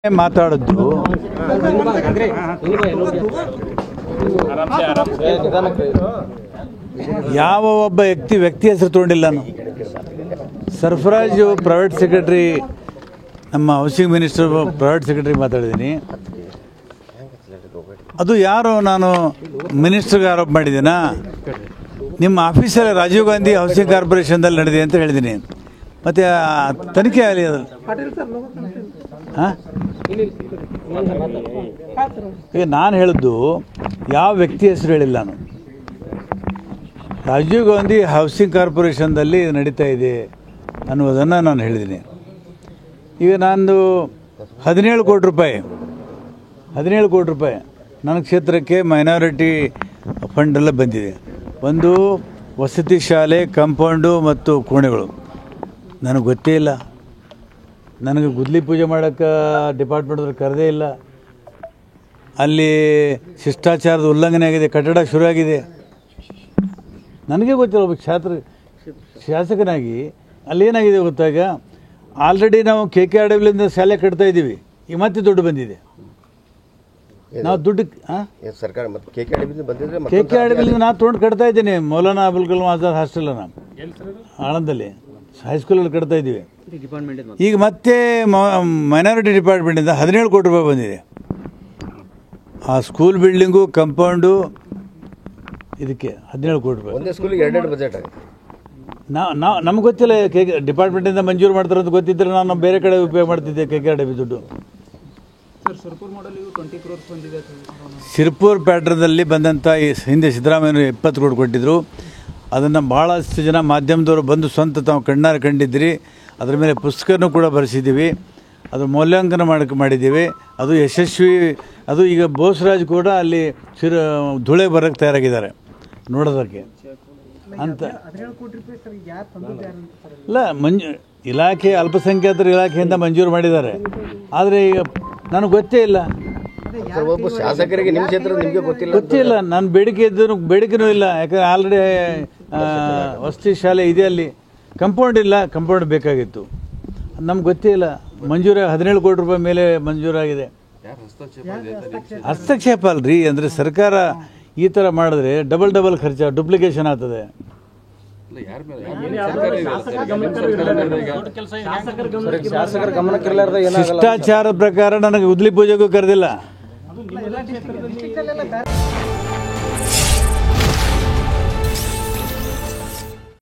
ಮಾತಾಡೋದು ಯಾವ ಒಬ್ಬ ವ್ಯಕ್ತಿ ಹೆಸರು ತಗೊಂಡಿಲ್ಲ. ನಾನು ಸರ್ಫರಾಜು ಪ್ರೈವೇಟ್ ಸೆಕ್ರೆಟರಿ, ನಮ್ಮ ಹೌಸಿಂಗ್ ಮಿನಿಸ್ಟರ್ ಪ್ರೈವೇಟ್ ಸೆಕ್ರೆಟರಿ ಮಾತಾಡಿದ್ದೀನಿ. ಅದು ಯಾರು ನಾನು ಮಿನಿಸ್ಟರ್ಗೆ ಆರೋಪ ಮಾಡಿದ್ದೀನಾ? ನಿಮ್ಮ ಆಫೀಸಲ್ಲಿ ರಾಜೀವ್ ಗಾಂಧಿ ಹೌಸಿಂಗ್ ಕಾರ್ಪೊರೇಷನ್ದಲ್ಲಿ ನಡೆದಿದೆ ಅಂತ ಹೇಳಿದ್ದೀನಿ. ಮತ್ತು ತನಿಖೆ ಆಗಲಿ ಅದು. ಹಾಂ, ಈಗ ನಾನು ಹೇಳಿದ್ದು ಯಾವ ವ್ಯಕ್ತಿ ಹೆಸರು ಹೇಳಿಲ್ಲ. ನಾನು ರಾಜೀವ್ ಗಾಂಧಿ ಹೌಸಿಂಗ್ ಕಾರ್ಪೊರೇಷನ್ದಲ್ಲಿ ನಡೀತಾ ಇದೆ ಅನ್ನೋದನ್ನು ನಾನು ಹೇಳಿದ್ದೀನಿ. ಈಗ ನಂದು 17 ಕೋಟಿ ರೂಪಾಯಿ ನನ್ನ ಕ್ಷೇತ್ರಕ್ಕೆ ಮೈನಾರಿಟಿ ಫಂಡೆಲ್ಲ ಬಂದಿದೆ. ಒಂದು ವಸತಿ ಶಾಲೆ, ಕಾಂಪೌಂಡು ಮತ್ತು ಕೋಣೆಗಳು. ನನಗೆ ಗೊತ್ತೇ ಇಲ್ಲ. ನನಗೆ ಗುದ್ಲಿ ಪೂಜೆ ಮಾಡೋಕ್ಕೆ ಡಿಪಾರ್ಟ್ಮೆಂಟ್ದವ್ರು ಕರೆದೇ ಇಲ್ಲ. ಅಲ್ಲಿ ಶಿಷ್ಟಾಚಾರದ ಉಲ್ಲಂಘನೆ ಆಗಿದೆ, ಕಟ್ಟಡ ಶುರುವಾಗಿದೆ. ನನಗೆ ಗೊತ್ತಿಲ್ಲ. ಒಬ್ಬ ಶಾಸಕನಾಗಿ ಅಲ್ಲೇನಾಗಿದೆ ಗೊತ್ತಾಗ, ಆಲ್ರೆಡಿ ನಾವು KKRWಲಿಂದ ಶಾಲೆ ಕಟ್ತಾ ಇದ್ದೀವಿ. ಈಗ ಮತ್ತೆ ದುಡ್ಡು ಬಂದಿದೆ. ನಾವು ದುಡ್ಡು ಸರ್ಕಾರ KKRWಲಿಂದ ನಾನು ತೊಗೊಂಡು ಕಟ್ತಾ ಇದ್ದೀನಿ. ಮೌಲಾನಾ ಅಬುಲ್ ಕಲಾಂ ಆಜಾದ್ ಹಾಸ್ಟೆಲನ್ನು ಆಳಂದಲ್ಲಿ ಹೈಸ್ಕೂಲಲ್ಲಿ ಕಟ್ತಾ ಇದ್ದೀವಿ. ಈಗ ಮತ್ತೆ ಮೈನಾರಿಟಿ ಡಿಪಾರ್ಟ್ಮೆಂಟಿಂದ 17 ಕೋಟಿ ರೂಪಾಯಿ ಬಂದಿದೆ. ಆ ಸ್ಕೂಲ್ ಬಿಲ್ಡಿಂಗು, ಕಂಪೌಂಡು, ಇದಕ್ಕೆ 17 ಕೋಟಿ ರೂಪಾಯಿ. ಒಂದೇ ಸ್ಕೂಲಿಗೆ 2 ಬಜೆಟ್ ಆಗಿದೆ. ನಮ್ಗೆ ಗೊತ್ತಿಲ್ಲ. ಡಿಪಾರ್ಟ್ಮೆಂಟಿಂದ ಮಂಜೂರು ಮಾಡ್ತಾರೆ ಅಂತ ಗೊತ್ತಿದ್ದರೆ ನಾನು ಬೇರೆ ಕಡೆ ಉಪಯೋಗ ಮಾಡ್ತಿದ್ದೆ KKRW ದುಡ್ಡು. ಸಿರ್ಪುರ್ ಪ್ಯಾಟ್ರದಲ್ಲಿ ಬಂದಂಥ ಈ ಹಿಂದೆ ಸಿದ್ದರಾಮಯ್ಯರು 20 ಕೋಟಿ ಕೊಟ್ಟಿದ್ದರು. ಅದನ್ನು ಭಾಳಷ್ಟು ಜನ ಮಾಧ್ಯಮದವರು ಬಂದು ಸ್ವಂತ ತಾವು ಕಣ್ಣಾರೆ ಕಂಡಿದ್ರಿ. ಅದರ ಮೇಲೆ ಪುಸ್ತಕನೂ ಕೂಡ ಬರೆಸಿದ್ದೀವಿ. ಅದು ಮೌಲ್ಯಾಂಕನ ಮಾಡಿದ್ದೀವಿ. ಅದು ಯಶಸ್ವಿ. ಅದು ಈಗ ಬೋಸರಾಜ್ ಕೂಡ ಅಲ್ಲಿ ಧೂಳೆ ಬರೋಕ್ಕೆ ತಯಾರಾಗಿದ್ದಾರೆ ನೋಡೋದಕ್ಕೆ ಅಂತ. ಇಲ್ಲ, ಇಲಾಖೆ ಅಲ್ಪಸಂಖ್ಯಾತರ ಇಲಾಖೆಯಿಂದ ಮಂಜೂರು ಮಾಡಿದ್ದಾರೆ. ಆದರೆ ಈಗ ನನಗೆ ಗೊತ್ತೇ ಇಲ್ಲ. ಒಬ್ಬ ಶಾಸಕರಿಗೆ ನಿಮ್ಮ ಕ್ಷೇತ್ರ ನಿಮಗೆ ಗೊತ್ತಿಲ್ಲ. ನಾನು ಬೇಡಿಕೆನೂ ಇಲ್ಲ. ಯಾಕಂದರೆ ಆಲ್ರೆಡಿ ವಸತಿ ಶಾಲೆ ಇದೆ, ಅಲ್ಲಿ ಕಂಪೌಂಡ್ ಇಲ್ಲ. ಕಂಪೌಂಡ್ ಬೇಕಾಗಿತ್ತು. ನಮ್ಗೆ ಗೊತ್ತೇ ಇಲ್ಲ. ಮಂಜೂರು 17 ಕೋಟಿ ರೂಪಾಯಿ ಮೇಲೆ ಮಂಜೂರಾಗಿದೆ. ಹಸ್ತಕ್ಷೇಪ ಅಲ್ರಿ. ಅಂದರೆ ಸರ್ಕಾರ ಈ ಥರ ಮಾಡಿದ್ರೆ ಡಬಲ್ ಖರ್ಚು, ಡುಪ್ಲಿಕೇಶನ್ ಆಗ್ತದೆ. ಶಿಷ್ಟಾಚಾರದ ಪ್ರಕಾರ ನನಗೆ ಉದ್ಲಿ ಪೂಜೆಗೂ ಕರೆದಿಲ್ಲ.